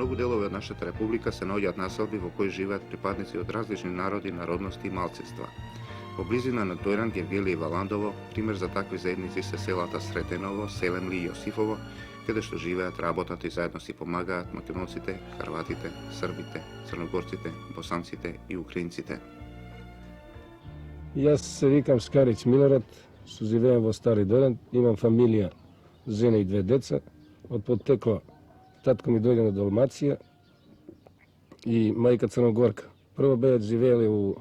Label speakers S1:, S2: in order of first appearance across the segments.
S1: многу делови од нашата република се наоѓаат населби во кои живеат припадници од различни народи, народности и малцинства. Во близина на Дојран, Гевгели и Валандово, пример за такви заедници се селата Сретеново, Селемли и Јосифово, каде што живеат, работат и заедно си помагаат македонците, харватите, србите, црногорците, босанците и украинците.
S2: Јас се викам Скарич Милорад, живеем во Стари Дојран, имам фамилија, жена и две деца. Од поттекло татко ми дојде на Далмација и мајка Црногорка. Прво беа живееле у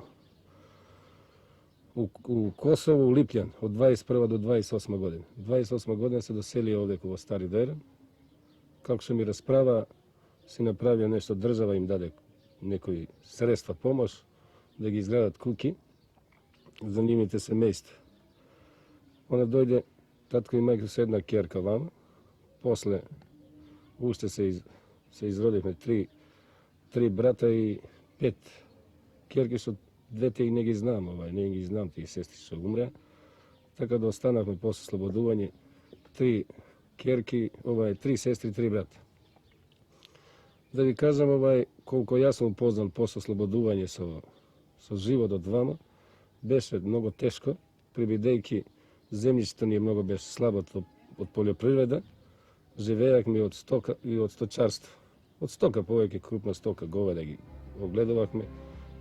S2: Косово, у Липљан, од 21 до 28 година. 28 година се досели овде во Стари Дојран. Како што ми расправа, си направија нешто, држава им даде некои средства, помош, да ги изградат куки за нивните семејства. Она дојде, татко и мајка со една керка вама, после уште се изродивме три брата и 5 керки, што двете и не ги знам, не ги знам тие сестри што умреа. Така да останавме после слободување 3 керки, 3 сестри, 3 брата. Да ви кажам, колко јас сум упознан после слободување со животот вама, беше многу тешко, прибидејќи земјишто ни многу беше слабо од полјопривреда, живеевме од стока и од сточарство. Од стока повеќе крупна стока, говеда ги огледувавме,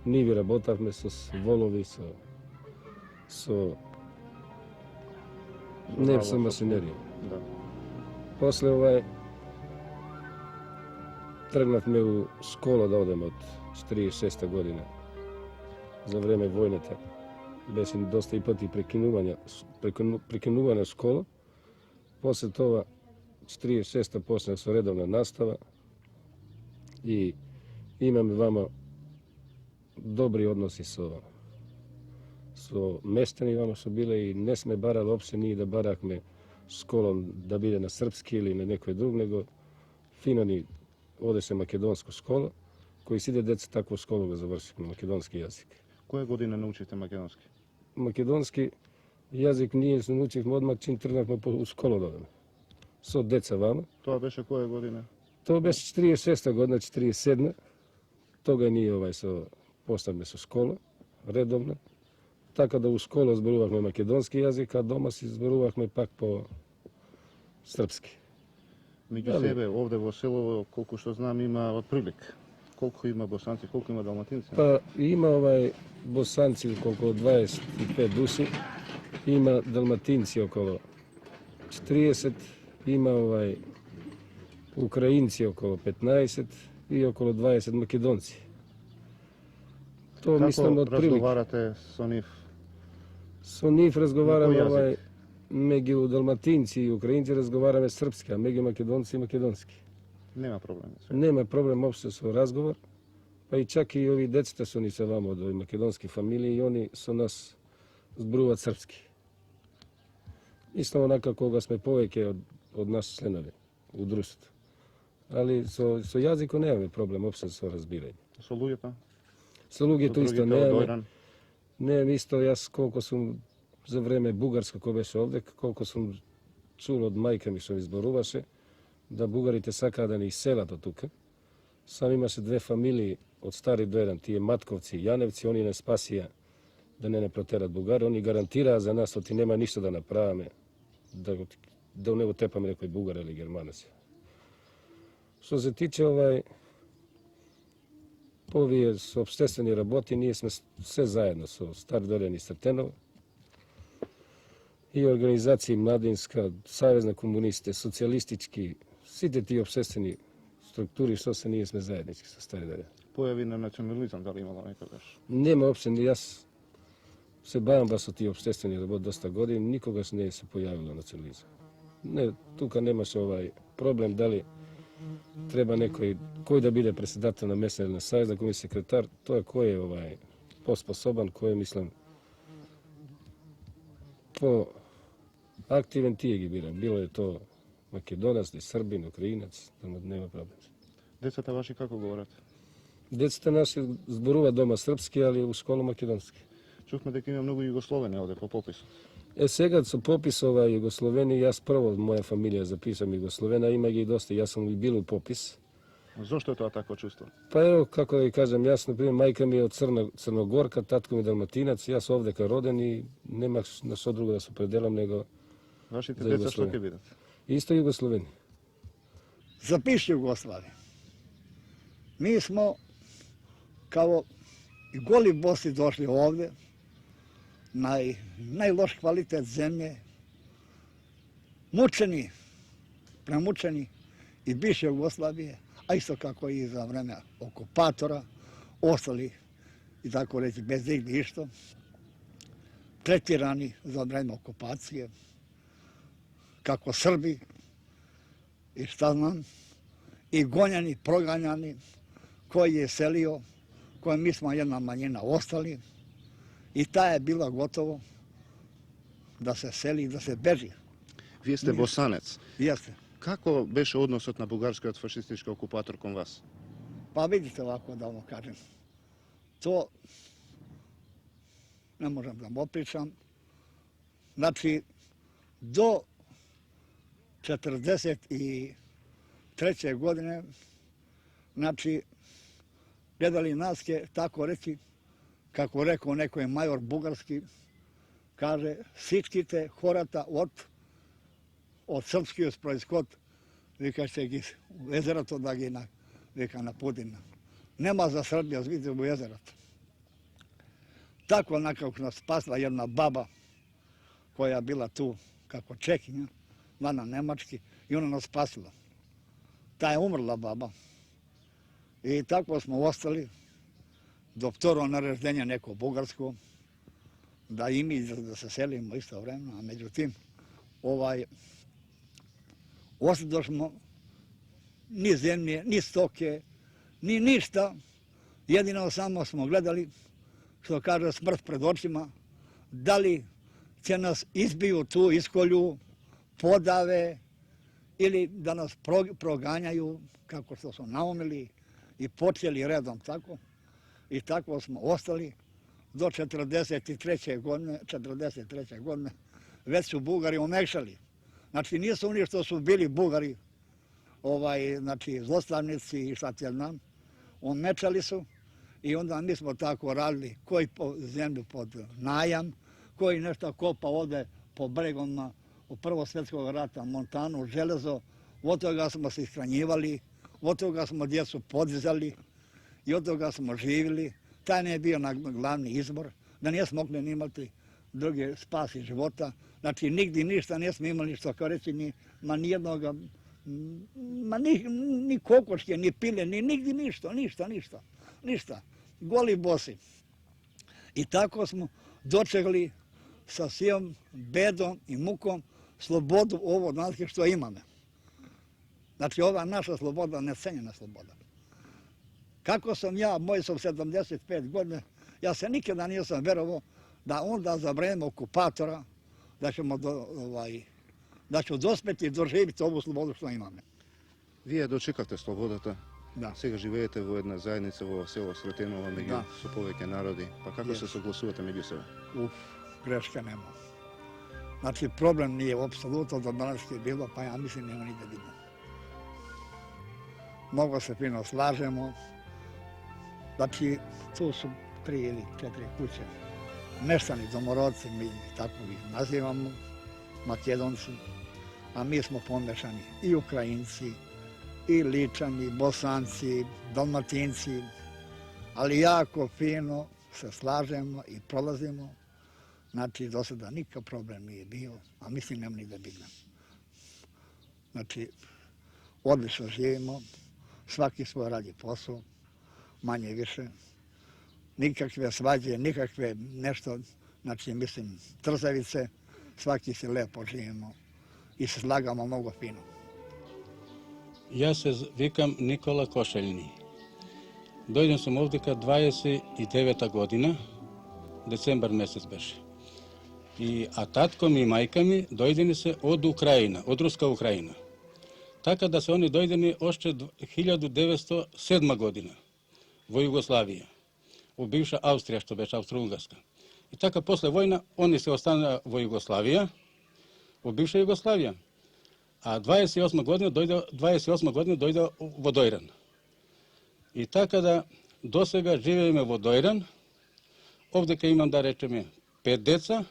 S2: ниви работавме со волови, не со машинерија.
S1: Да.
S2: После тргнавме у школа да одеме од 46 година. За време војната беше доста и пати прекинувана школа. После тоа 46-та почнав со редовна настава и имаме вама добри односи со местани вама што биле и не сме барали опште ние да барахме школа да биде на српски или на некој друг, него фино ни одеше македонска школа, кои сите деца таква школа го завршивме, македонски јазик.
S1: Која година научивте македонски?
S2: Македонски јазик ние се научивме одмак чин тргнавме по школа да одеме. Со деца вама.
S1: Тоа беше која година?
S2: Тоа беше 46-та година, 47-та. Тога ние поставме со школа, редовна. Така да у школа зборувавме македонски јазик, а дома си зборувавме пак по српски.
S1: Меѓу себе, овде во село, колку што знам, има отприлик. Колку има босанци, колку има далматинци?
S2: Па има босанци околу 25 души, има далматинци околу 40, има украинци околу 15 и околу 20 македонци. Тоа мислам од прилик.
S1: Како разговарате со нив?
S2: Со нив разговараме меѓу далматинци и украинци разговараме српски, а меѓу македонци и македонски.
S1: Нема проблем.
S2: Нема проблем општо со разговор, па и чак и ови децата со ни се вама од македонски фамилии и они со нас зборуваат српски. Исто онака кога сме повеќе од нас членови у друштвото. Али со јазикот немаме проблем општо со разбирање.
S1: Со луѓето?
S2: Со луѓето исто немаме. Не, исто јас колку сум за време бугарска кој беше овде, колку сум чул од мајка ми што ми зборуваше, да бугарите сакаа да ни иселат од тука. Сам имаше 2 фамилии од Стари Дојран, тие Матковци и Јаневци, они не спасија да не протерат бугари, они гарантираа за нас, оти нема ништо да направиме, да не го тепаме некој бугар или германец. Што се тиче овие со обштествени работи, ние сме се заедно со Стари Дојран и Сретеново и организации младинска, Савез на комунистите, социјалистички, сите тие обштествени структури што се ние сме заеднички со Стари Дојран.
S1: Појави на национализам, дали имало некогаш?
S2: Нема опште, јас се бавам со тие обштествени работи доста години, никогаш не се појавило национализам. Не, тука немаше проблем дали треба некој кој да биде председател на местен или на сајез, да кој секретар, тоа кој е поспособан, кој е мислам по-активен, тие ги бирам. Било е тоа македонец, србин, украинец, нема проблем.
S1: Децата ваши како говорат?
S2: Децата наши зборуваат дома српски, али у школа македонски.
S1: Чувме дека има многу југословени овде по пописот.
S2: Сега со попис југословени, јас прво од моја фамилија запишам југословена, има ги доста, јас сум и бил у попис.
S1: Zašto je to tako čustvo?
S2: Pa evo, kako da i kažem, ja sam, primjer, majka mi je od Crnogorka, tatko mi je Dalmatinac, ja sam ovdje kao roden i nema na što drugo da se predelam nego
S1: Vaši
S2: za
S1: deca što
S2: Jugoslaviju.
S1: će biti?
S2: Isto Jugoslaveni.
S3: Zapiši Jugoslavije. Mi smo kao i goli bosi došli ovdje, najloš kvalitet zemlje, mučeni, premučeni i bivše Jugoslavije, a isto kako i za vreme okupatora, ostali i tako reći bez igdje išto, tretirani za vreme okupacije, kako Srbi i šta znam, i gonjani, proganjani, koji je selio, koji mi smo jedna manjina ostali i ta je bila gotovo da se seli, da se beži.
S1: Vi ste Bosanec.
S3: Jeste.
S1: Kako beše odnos na Bugarskoj od fašističke okupatorkom vas?
S3: Pa vidite ovako da vam kažem. To ne možem da vam opričam. Znači, do 1943. godine, znači, gledali nas je, tako reći, kako rekao neko je major bugarski, kaže, всичките хората od srpskih proizhod, vika će gi u jezerato da gi vika napudina. Nema za Srbija, vidite u jezerato. Tako nakako nas spasla jedna baba koja je bila tu kako Čekinja, na nemački, i ona nas spasila. Ta je umrla baba. I tako smo ostali do vtoro naređenja neko bugarsko, da i mi da se selimo isto vremena, a međutim, ostadošmo ni zemlje, ni stoke, ni ništa, jedino samo smo gledali, što kaže, smrt pred očima, da li će nas izbiju tu, iskolju, podave, ili da nas proganjaju, kako što su naumili i počeli redom tako. I tako smo ostali do 43. godine, već su Bugari omekšali. Znači nisu oni što su bili Bugari, znači zlostavnici i šta ti znam, omečali su i onda mi smo tako radili, koji zemlju pod najam, koji nešto kopa ovde po bregovima u Prvog svjetskog rata, Montanu, železo, od toga smo se ishranjivali, od toga smo djecu podizali i od toga smo živjeli. Taj ne je bio glavni izbor, da nismo mogli imati druge spasi života. Znači, nigdje ništa nismo imali, što kao reći, ni jednoga, ni kokoške, ni pile, ni nigdje ništa. Goli bosi. I tako smo dočekali sa svijom bedom i mukom slobodu ovo odnaske što imamo. Znači, ova naša sloboda, necenjena sloboda. Kako sam ja, moj sam 75 godina, ja se nikada nisam verovao da onda za vreme okupatora da ću dospeti i doživjeti ovu slobodu što imamo.
S1: Вие дочекавте слободата.
S3: Да.
S1: Сега живеете во една заедница во село Сретеново меѓу со повеќе народи. Па како се согласувате меѓу себе?
S3: Greške nema. Znači, problem nije apsolutno do danas je bilo, pa ja mislim nema ni da vidimo. Mnogo se fino slažemo. Znači, tu su 3 ili 4 kuće. Meštani, domorodci, mi tako ih nazivamo, Makedonci, a mi smo pomešani i Ukrajinci, i Ličani, Bosanci, Dalmatinci, ali jako fino se slažemo i prolazimo. Znači, do sada nikakav problem nije bio, a mislim nema ni da bilo. Znači, odlično živimo, svaki svoj radi posao, manje više. Nikakve svađe, nikakve nešto, znači, mislim, trzavice, svaki se lepo živimo i se slagamo mnogo fino.
S4: Ja se vikam Nikola Košeljni. Dojdem sam ovdje kad 29. godina, decembar mjesec beše. A tatko mi i majka mi dojdeni se od Ukrajina, od Ruska Ukrajina. Tako da se oni dojdeni ošće 1907. godina, vo Jugoslavija, u bivša Austrija, što beše Austro-Ugarska. I tako posle vojna oni se ostane vo Jugoslavija, u bivša Jugoslavija. A 28. godine dojde u Vodojran. И така да до сега живееме во Дојран. Овдека имам, да речеме, 5 деца,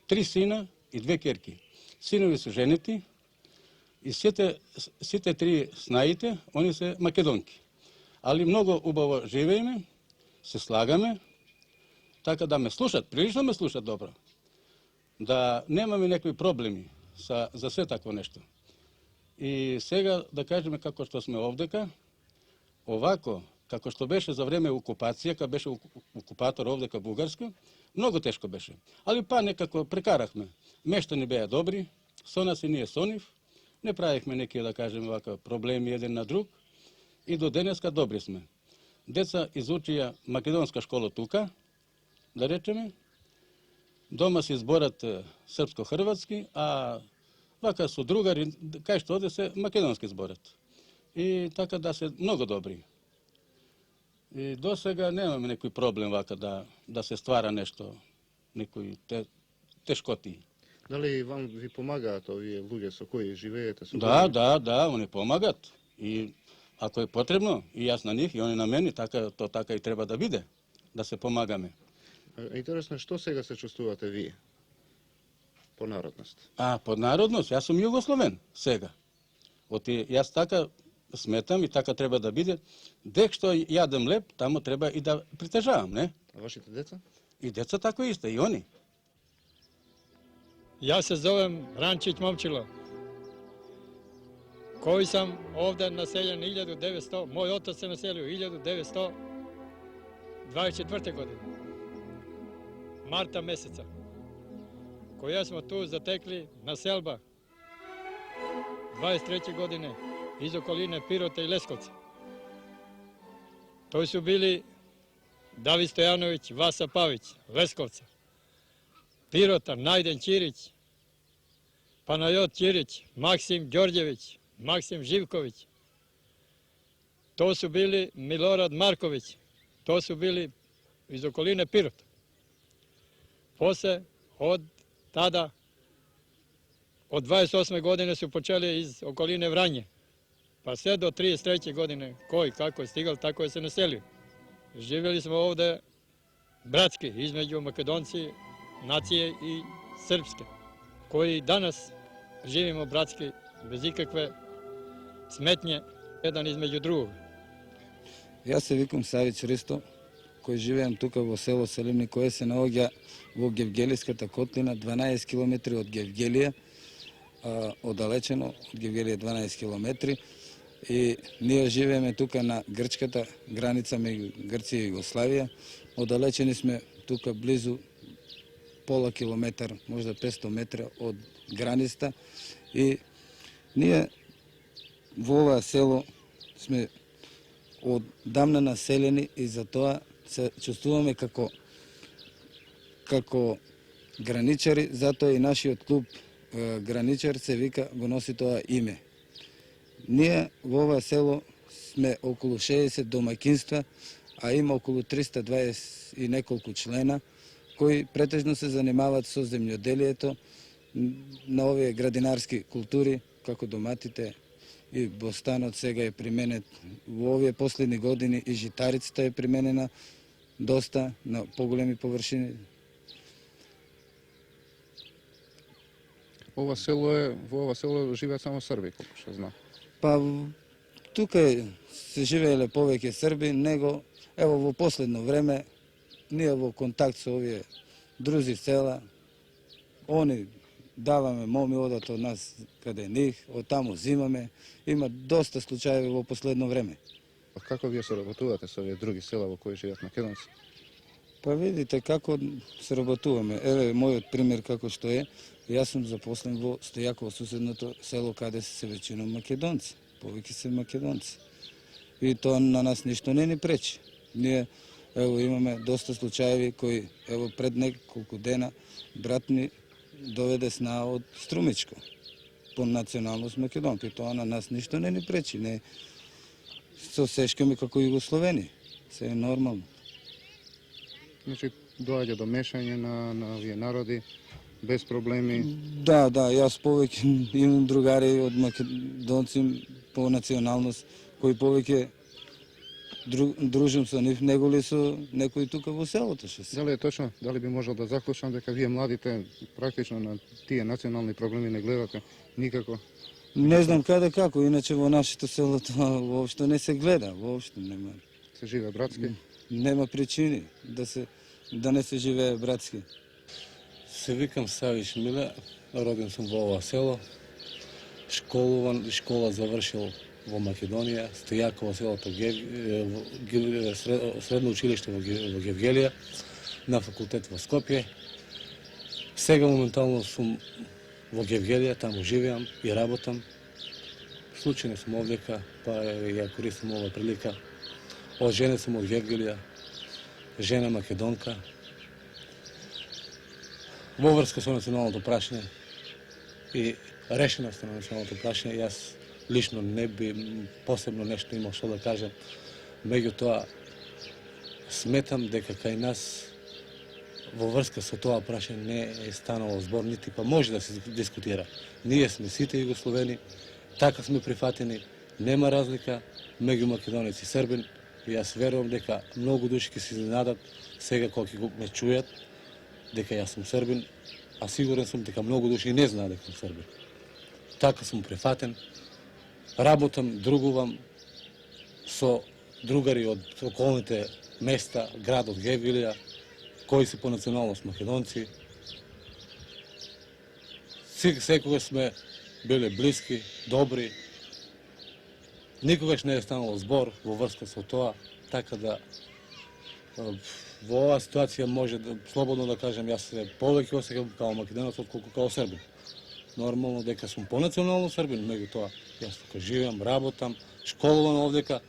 S4: 3 сина и 2 керки. Синови се женети и сите 3 снаите, они се македонки. Али многу убаво живееме, се слагаме, така да ме слушат, прилично ме слушат добро. Да немаме некои проблеми за се такво нешто. И сега да кажеме како што сме овдека, овако, како што беше за време окупација, кога беше окупатор овдека Бугарска, многу тешко беше. Али па некако прекарахме. Мештани беа добри, со нас и ние со нив, не правихме неки, да кажеме, вака проблеми еден на друг и до денеска добри сме. Деца изучија македонска школа тука, да речеме, дома се изборат српско-хрватски, а вака со другари, кај што оде се македонски зборат. И така да се многу добри. И до сега немаме некој проблем вака да се ствара нешто, некои тешкоти.
S1: Дали вам ви помагаат овие луѓе со кои живеете?
S4: Да, они помагат. И ако е потребно, и јас на нив, и они на мене, така и треба да биде, да се помагаме.
S1: Интересно, што сега се чувствувате вие? По народност?
S4: По народност, јас сум југословен сега. Јас така сметам и така треба да биде. Дек што јадем леп, тамо треба и да притежавам, не?
S1: А вашите деца?
S4: И деца тако исто, и они.
S5: Јас се зовем Ранчиć Момчило, кој сам овде населен 1900, мој отец се населил 1924 година, марта месеца, која смо ту затекли населба 23 године из околине Пирота и Лесковца. Тој су били Давид Стојановиќ, Васа Павиć, Лесковца, Пирота, Најден Ќириć, Панајот Ќириć, Максим Ѓорѓевиć, Максим Живковиć. То су били Милорад Марковиć, то су били из околине Пирота. После, од тада, од 28. године су почели из околине Врање. Па се до 33. године, кој како е стигал, тако е се населил. Живели сме овде братски, измеѓу македонци, нација и српски, кои данас живимо братски, без ikakve сметње, еден измеѓу другog.
S6: Јас се викам Савиć Ристо, кој живеам тука во село Селимни, кое се наоѓа во Гевгелиската котлина, 12 км од Гевгелија, оддалечено од Гевгелија 12 км. И ние живееме тука на грчката граница меѓу Грција и Југославија. Оддалечени сме тука близу пола километар, можда 500 метра од граниста. И ние во ова село сме оддамна населени и затоа се чувствуваме како граничари, затоа и нашиот клуб Граничар се вика, го носи тоа име. Ние во ова село сме околу 60 домакинства, а има околу 320 и неколку члена, кои претежно се занимаваат со земјоделието, на овие градинарски култури, како доматите и бостанот сега е применет во овие последни години, и житарицата е применена доста на поголеми површини.
S1: Во ова село живеат само срби, колку што знам.
S6: Па тука се живееле повеќе срби, него ево во последно време ние во контакт со овие друзи села, они даваме моми, одат од нас каде нив, од таму зимаме. Има доста случаи во последно време.
S1: Како вие соработувате со овие други села во кои живеат македонци?
S6: Па видите како соработуваме. Еве мојот пример како што е. Јас сум запослен во Стојаково, суседното село, каде се веćinom македонци. Повеќе се македонци. И тоа на нас ништо не ни пречи. Ние ево имаме доста случаеви кои ево пред неколку дена брат ми доведе сна од Струмичко по националност македонки. Тоа на нас ништо не ни пречи. Не се осешкаме како југословени. Се е нормално.
S1: Значи, доаѓа до мешање на овие народи без проблеми.
S6: Да, јас повеќе имам другари од македонци по националност кои повеќе дружим со нив, него ли со некои тука во селото што се.
S1: Дали е точно, дали би можел да заклучам дека вие младите практично на тие национални проблеми не гледате никако?
S6: Не знам каде како, иначе во нашето село тоа воопшто не се гледа, воопшто нема.
S1: Се живе братски?
S6: Нема причини да не се живее братски.
S4: Се викам Савич Миле, роден сум во ова село, школа завршил во Македонија, Стојаково селото средно училиште во Гевгелија, на факултет во Скопје. Сега моментално сум во Гевгелија, таму живеам и работам. Случајно сум овдека, па ја користам ова прилика. Оженет сум од Гевгелија, жена македонка. Во врска со националното прашање и решеност на националното прашање, јас лично не би посебно нешто имал што да кажам. Меѓутоа, сметам дека кај нас во врска со тоа прашање не е станало збор, нити па може да се дискутира. Ние сме сите југословени, така сме прифатени, нема разлика меѓу македонец и србин. И јас верувам дека многу души ќе се изненадат сега кога ќе ме чујат дека јас сум србин, а сигурен сум дека многу души не знаат дека сум србин. Така сум прифатен, работам, другувам со другари од околните места, градот Гевгелија, кои се по националност македонци. Секогаш сме биле блиски, добри. Никогаш не е станало збор во врска со тоа, така да во оваа ситуација може да слободно да кажам јас се повеќе осеќам као македонец отколку као србин. Нормално дека сум понационално србин, меѓутоа јас тука живеам, работам, школувам овдека,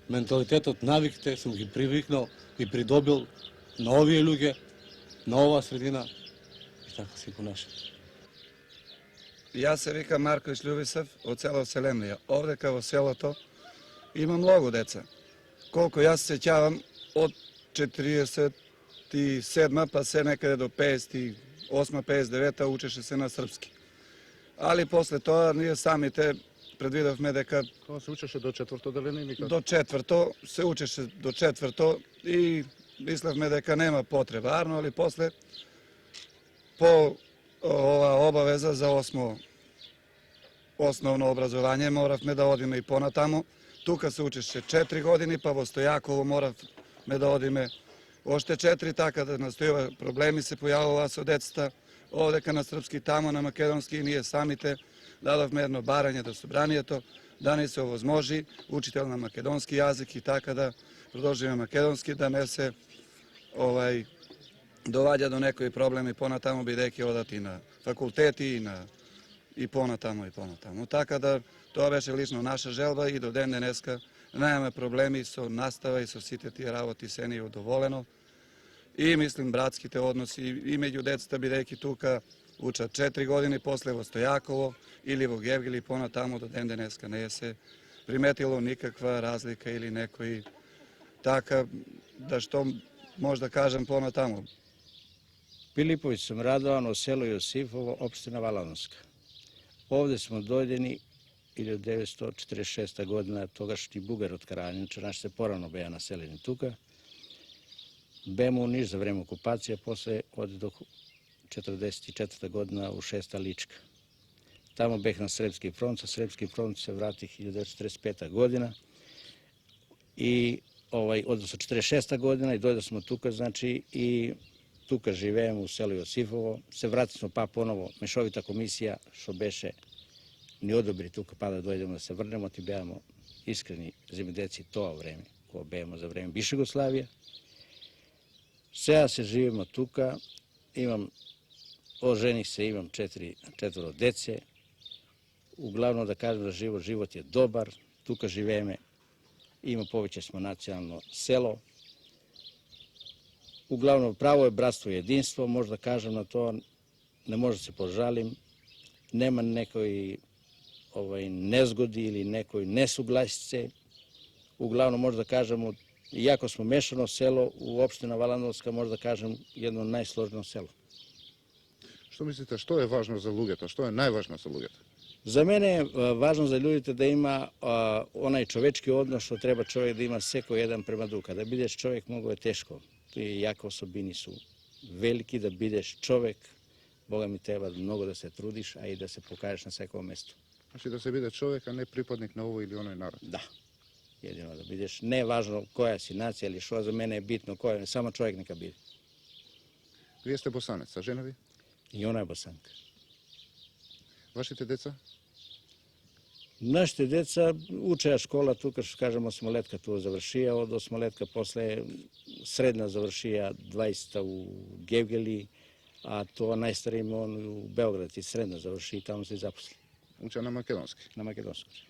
S4: менталитетот, навиките сум ги привикнал и придобил на овие луѓе, на оваа средина и така се понашам.
S7: Јас се викам Марковиќ Љубисав од село Селемлија. Овдека во селото има многу деца. Колку јас се сеќавам од 47 па се некаде до 58-59 учеше се на српски. Али после тоа ние самите предвидовме дека
S1: Тоа се учеше до четврто деление или како?
S7: до четврто се учеше до четврто и мислевме дека нема потреба, арно, али после по ова обавеза за осмо основно образование моравме да одиме и понатамо. Тука се учеше 4 години, па во Стојаково моравме да одиме оште 4, така да настојува проблеми се појавува со децата. Овдека на српски, тамо на македонски, и ние самите дадовме едно барање до собранието да ни се овозможи учител на македонски јазик и така да продолжиме македонски, да не се доваѓа до некои проблеми понатамо, бидејќи одат и на факултети и понатамо и понатамо. Така да тоа беше лично наша желба и до ден денеска немаме проблеми со настава и со сите тие работи, се ни удоволено. И мислим братските односи и меѓу децата, бидејќи тука учат 4 години, после во Стојаково или во Гевгели понатамо до ден денеска не се приметило никаква разлика или некои така да што може да кажем понатамо.
S8: Пилиповиќ сум Радован од село Јосифово, општина Валановска. Овде смо дојдени 1946 година, тогашни бугари од Карањича, нашите порано беа населени тука. Беме у Ниш за време окупација, после одидох 1944 година у 6-та Личка. Тамо бех на Срепски фронт, со Срепски фронт се вратих 1945 година и односно 46 година и дојдовме тука, значи и тука живееме у село Јосифово. Се вратисме па поново мешовита комисија што беше ни одобри тука па да дојдеме да се врнемо, ти беамо искрени земјоделци тоа време, кога беамо за време Биш Југославија. Сега се живееме тука, ожених се, имам 4 деце. Углавно да кажем да живот е добар, тука живееме, има повеќе смо национално село. Углавно право е братство и единство, може да кажем на тоа, не може да се пожалим, нема некои незгоди или некои несугласице. Углавно може да кажем, иако смо мешано село, у општина Валановска може да кажем едно најсложно село.
S1: Што мислите, што е важно за луѓето? Што е најважно за луѓето?
S8: За мене е важно за луѓето да има онај човечки однос што треба човек да има секој еден према друг. Да бидеш човек многу е тешко. Тие јаки особини су велики, да бидеш човек. Бога ми треба многу да се трудиш, а и да се покажеш на секој место.
S1: Значи да се биде човек, а не припадник на овој или оној народ.
S8: Да. Едино да бидеш. Не е важно која си нација или што, за мене е битно кој, само човек нека биде.
S1: Вие сте босанец, а жена ви?
S8: И она е босанка.
S1: Вашите деца?
S8: Нашите деца учеа школа тука, што кажем, осмолетка тука завршија, од осмолетка после средна завршија 20-та у Гевгели, а тоа најстари име он у Белград и средна заврши и таму се запосли.
S1: Уча на македонски.
S8: На македонски.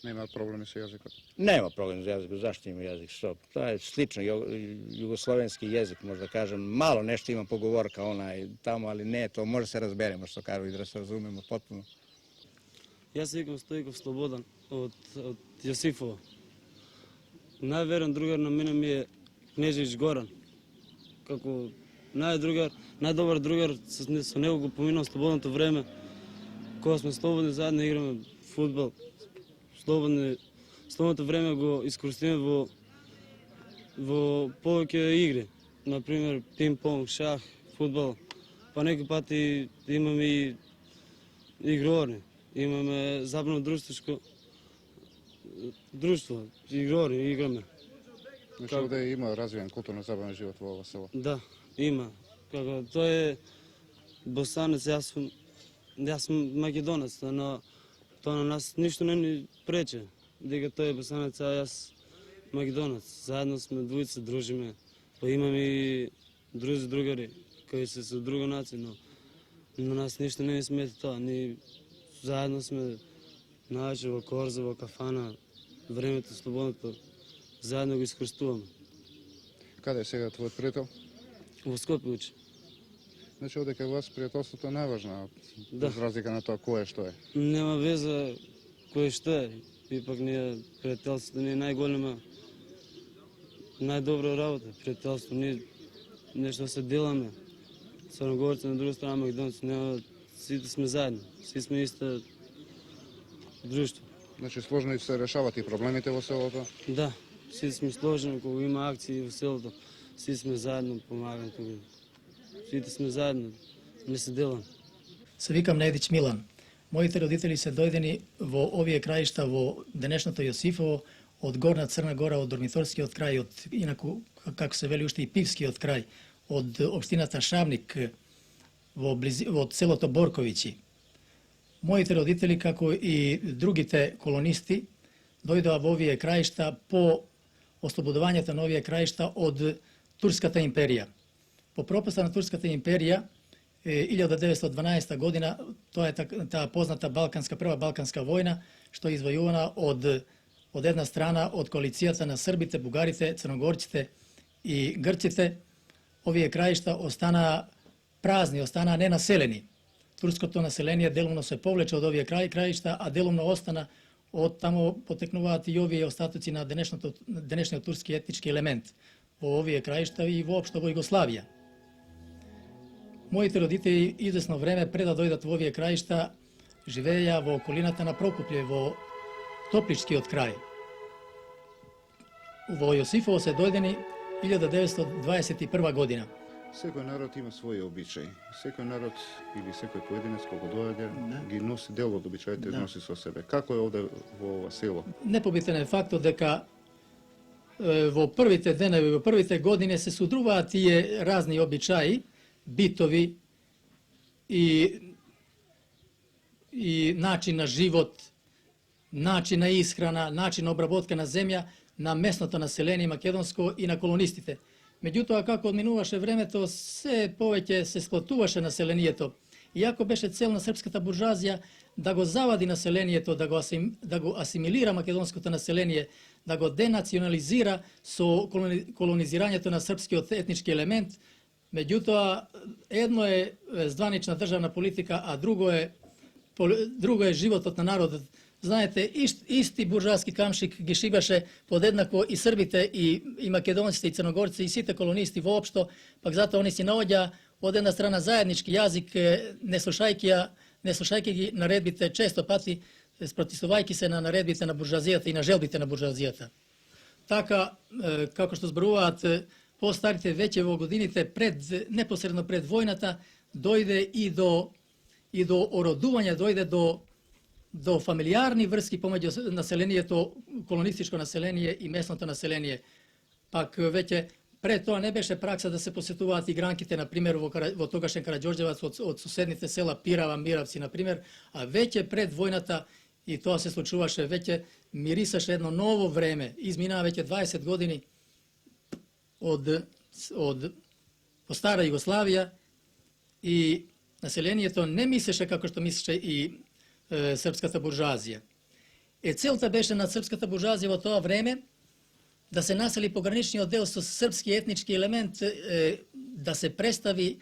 S1: Нема проблеми со јазикот.
S8: Нема проблем за јазикот, зашто има јазик? Што? Тоа е слично, југословенски јазик, може да кажем, мало нешто има поговорка онај таму, али не, тоа може се разбереме што кажу и да се разумеме потпуно.
S9: Јас се викам Стојков Слободан од Јосифово. Најверен другар на мене ми е Кнежевич Горан. Како најдобар другар, со него го поминав слободното време, кога сме слободни заедно играме фудбал. Слободното време го искористиме во повеќе игри. Например, пинг-понг, шах, фудбал. Па некои пати имаме и игрори. Имаме забавно друштво, игрори, играме.
S1: Значи овде има развиен културно-забавен живот во ова село.
S9: Да, има. Како тој е босанец, јас сум македонец, но тоа на нас ништо не ни прече. Дека тој е босанец, а јас македонец. Заедно сме двојца, дружиме. Па имаме и другари кои се со друга нација, но на нас ништо не ни смета тоа. Ни заедно сме најче во корза, во кафана, времето слободното, заедно го искористуваме.
S1: Каде е сега твојот пријател?
S9: Во Скопје учи.
S1: Значи овде кај вас пријателството е најважно,
S9: Да.
S1: без разлика на тоа кој е што е.
S9: Нема веза кој што е. Ипак ние пријателството ни е најголема, најдобра работа. Пријателство ние нешто се деламе. Црногорци на друга страна македонци, нема, сите сме заедно. Сите сме исто друштво.
S1: Значи сложно и се решават и проблемите во селото.
S9: Да, сите сме сложени, кога има акции во селото, сите сме заедно помагаме тука. Сите сме заедно, не се деламе.
S10: Се викам Недич Милан. Моите родители се дојдени во овие краишта во денешното Јосифово, од Горна Црна Гора, од Дормиторскиот крај, од инаку како се вели уште и Пивскиот крај, од општината Шавник, во селото Борковиќи. Моите родители, како и другите колонисти, дојдоа во овие краишта по ослободувањето на овие краишта од Турската империја. По пропаста на Турската империја, 1912 година, тоа е таа позната прва балканска војна, што е извојувана од една страна од коалицијата на србите, бугарите, црногорците и грците. Овие краишта останаа празни, останаа ненаселени. Турското население делумно се повлече од овие краишта, а делумно остана од таму потекнуваат и овие остатоци на денешниот турски етнички елемент во овие краишта и воопшто во Југославија. Моите родители извесно време пред да дојдат во овие краишта живееја во околината на Прокупје, во Топличкиот крај. Во Јосифово се дојдени 1921 година.
S1: Секој народ има своји обичаи. Секој народ или секој поединец кога доаѓа ги носи дел од обичаите, носи со себе. Како е овде во ова село?
S10: Непобитен е фактот дека во првите денови, во првите години се содруваат тие разни обичаи, битови и начин на живот, начин на исхрана, начин на обработка на земја на местното население македонско и на колонистите. Меѓутоа, како одминуваше времето, се повеќе се склотуваше населението. Иако беше цел на српската буржуазија да го завади населението, да го асимилира македонското население, да го денационализира со колонизирањето на српскиот етнички елемент, меѓутоа, едно е званична државна политика, а друго е животот на народот. Знаете, исти буржуаски камшик ги шибаше подеднакво и србите, и македонците, и црногорци, и сите колонисти воопшто, пак затоа они си наоѓа од една страна заеднички јазик, не слушајќи ја не слушајќи ги наредбите често пати, спротивувајќи се на наредбите на буржуазијата и на желбите на буржуазијата. Така, како што зборуваат постарите, веќе во годините непосредно пред војната, дојде и до ородување, дојде до фамилиарни врски помеѓу населението, колонистичко население и местното население. Пак веќе пред тоа не беше пракса да се посетуваат игранките, например, во тогашен Караѓорđevac од соседните села Пирава, Миравци, например, а веќе пред војната, и тоа се случуваше, веќе мирисаше едно ново време. Изминаа веќе 20 години од стара Југославија и населението не мислеше како што мислеше и српската буржуазија. Целта беше на српската буржуазија во тоа време да се насели пограничниот дел со српски етнички елемент, да се представи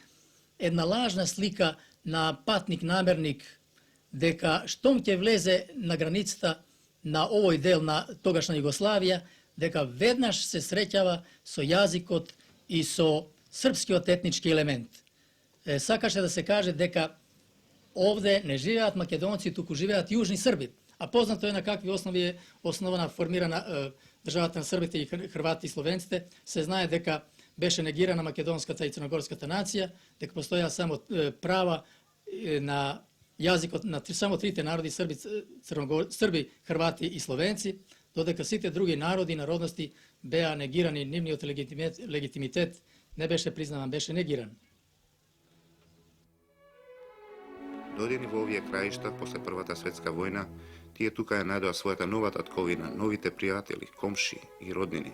S10: една лажна слика на патник-намерник, дека штом ќе влезе на границата на овој дел на тогашна Југославија, дека веднаш се среќава со јазикот и со српскиот етнички елемент. Сакаше да се каже дека овде не живеат македонци, туку живеат јужни срби. А познато е на какви основи е основана, формирана државата на србите и хрватите и словенците. Се знае дека беше негирана македонската и црногорската нација, дека постоја само права на јазикот на само трите народи, срби, хрвати и словенци, додека сите други народи и народности беа негирани, нивниот легитимитет не беше признаван, беше негиран.
S1: Дојдени во овие краишта после Првата светска војна, тие тука ја најдоа својата нова татковина, новите пријатели, комши и роднини.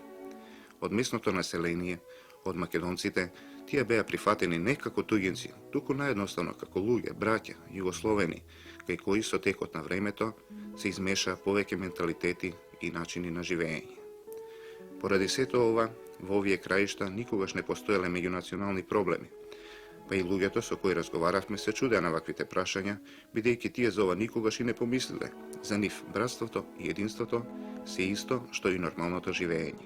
S1: Од местното население, од македонците, тие беа прифатени не како туѓинци, туку наедноставно како луѓе, браќа, југословени, кај кои со текот на времето се измеша повеќе менталитети и начини на живење. Поради сето ова, во овие краишта никогаш не постоеле меѓунационални проблеми, па и луѓето со кои разговаравме се чудеа на ваквите прашања, бидејќи тие за ова никогаш и не помислиле. За нив братството и единството се исто што и нормалното живење.